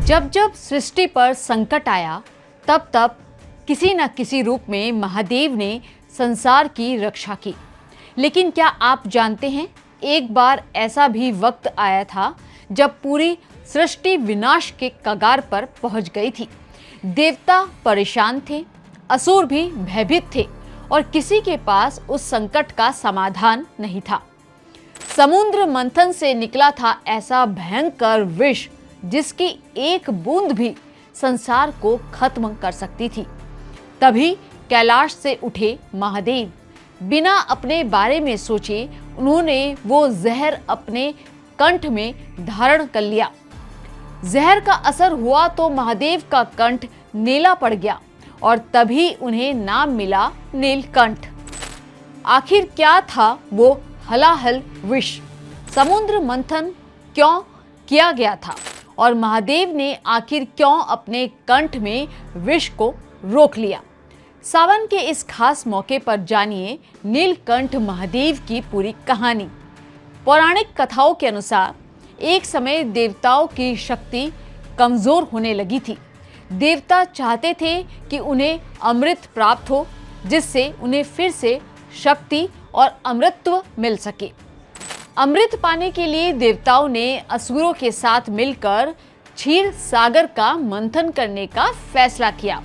जब जब सृष्टि पर संकट आया तब तब किसी न किसी रूप में महादेव ने संसार की रक्षा की। लेकिन क्या आप जानते हैं, एक बार ऐसा भी वक्त आया था जब पूरी सृष्टि विनाश के कगार पर पहुंच गई थी। देवता परेशान थे, असुर भी भयभीत थे और किसी के पास उस संकट का समाधान नहीं था। समुद्र मंथन से निकला था ऐसा भयंकर विष जिसकी एक बूंद भी संसार को खत्म कर सकती थी। तभी कैलाश से उठे महादेव। बिना अपने बारे में सोचे उन्होंने वो जहर अपने कंठ में धारण कर लिया। जहर का असर हुआ तो महादेव का कंठ नीला पड़ गया और तभी उन्हें नाम मिला नीलकंठ। आखिर क्या था वो हलाहल विष? समुद्र मंथन क्यों किया गया था और महादेव ने आखिर क्यों अपने कंठ में विष को रोक लिया? सावन के इस खास मौके पर जानिए नीलकंठ महादेव की पूरी कहानी। पौराणिक कथाओं के अनुसार एक समय देवताओं की शक्ति कमजोर होने लगी थी। देवता चाहते थे कि उन्हें अमृत प्राप्त हो, जिससे उन्हें फिर से शक्ति और अमृतत्व मिल सके। अमृत पाने के लिए देवताओं ने असुरों के साथ मिलकर क्षीर सागर का मंथन करने का फैसला किया।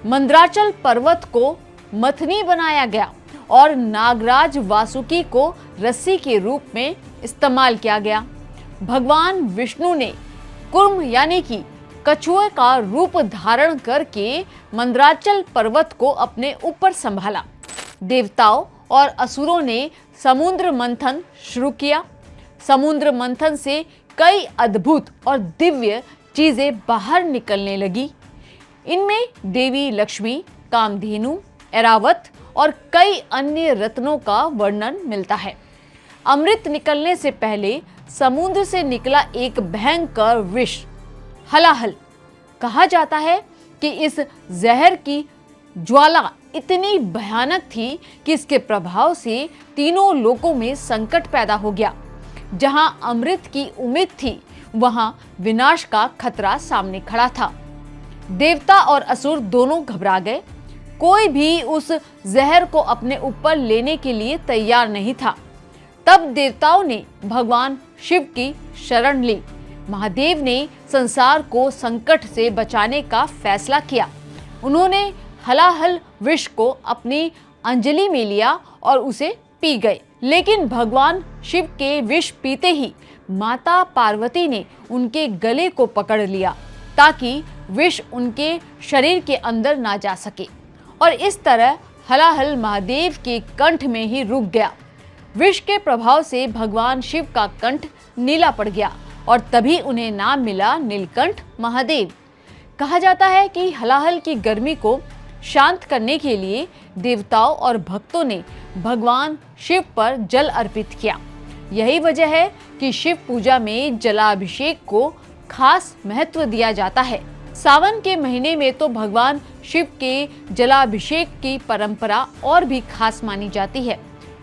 मंदराचल पर्वत को मथनी बनाया गया और नागराज वासुकी को रस्सी के रूप में इस्तेमाल किया गया। भगवान विष्णु ने कुर्म यानी कि कछुए का रूप धारण करके मंदराचल पर्वत को अपने ऊपर संभाला। देवताओं और असुरों ने समुद्र मंथन शुरू किया। समुद्र मंथन से कई अद्भुत और दिव्य चीजें बाहर निकलने लगी। इनमें देवी लक्ष्मी, कामधेनु, ऐरावत और कई अन्य रत्नों का वर्णन मिलता है। अमृत निकलने से पहले समुद्र से निकला एक भयंकर विष हलाहल। कहा जाता है कि इस जहर की ज्वाला इतनी भयानक थी कि इसके प्रभाव से तीनों लोकों में संकट पैदा हो गया। जहां अमृत की उम्मीद थी वहां विनाश का खतरा सामने खड़ा था। देवता और असुर दोनों घबरा गए। कोई भी उस जहर को अपने ऊपर लेने के लिए तैयार नहीं था। तब देवताओं ने भगवान शिव की शरण ली। महादेव ने संसार को संकट से बचाने का फैसला किया। उन्होंने हलाहल विष को अपनी अंजलि में लिया और उसे पी गए। लेकिन भगवान शिव के विष पीते ही माता पार्वती ने उनके गले को पकड़ लिया ताकि विष उनके शरीर के अंदर ना जा सके और इस तरह हलाहल महादेव के कंठ में ही रुक गया। विष के प्रभाव से भगवान शिव का कंठ नीला पड़ गया और तभी उन्हें नाम मिला नीलकंठ महादेव। कहा जाता है कि हलाहल की गर्मी को शांत करने के लिए देवताओं और भक्तों ने भगवान शिव पर जल अर्पित किया। यही वजह है कि शिव पूजा में जलाभिषेक को खास महत्व दिया जाता है। सावन के महीने में तो भगवान शिव के जलाभिषेक की परंपरा और भी खास मानी जाती है।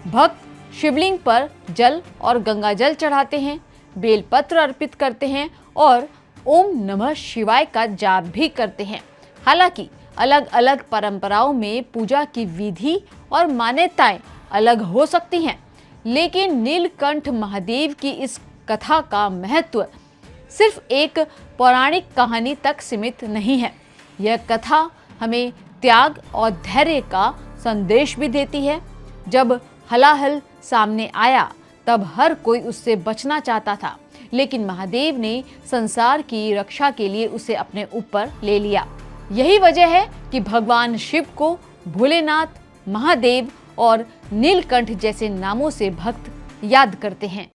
भक्त शिवलिंग पर जल और गंगा जल चढ़ाते हैं, बेलपत्र अर्पित करते हैं और ओम नमः शिवाय का जाप भी करते हैं। हालांकि अलग अलग परंपराओं में पूजा की विधि और मान्यताएं अलग हो सकती हैं, लेकिन नीलकंठ महादेव की इस कथा का महत्व सिर्फ एक पौराणिक कहानी तक सीमित नहीं है। यह कथा हमें त्याग और धैर्य का संदेश भी देती है। जब हलाहल सामने आया तब हर कोई उससे बचना चाहता था, लेकिन महादेव ने संसार की रक्षा के लिए उसे अपने ऊपर ले लिया। यही वजह है कि भगवान शिव को भोलेनाथ, महादेव और नीलकंठ जैसे नामों से भक्त याद करते हैं।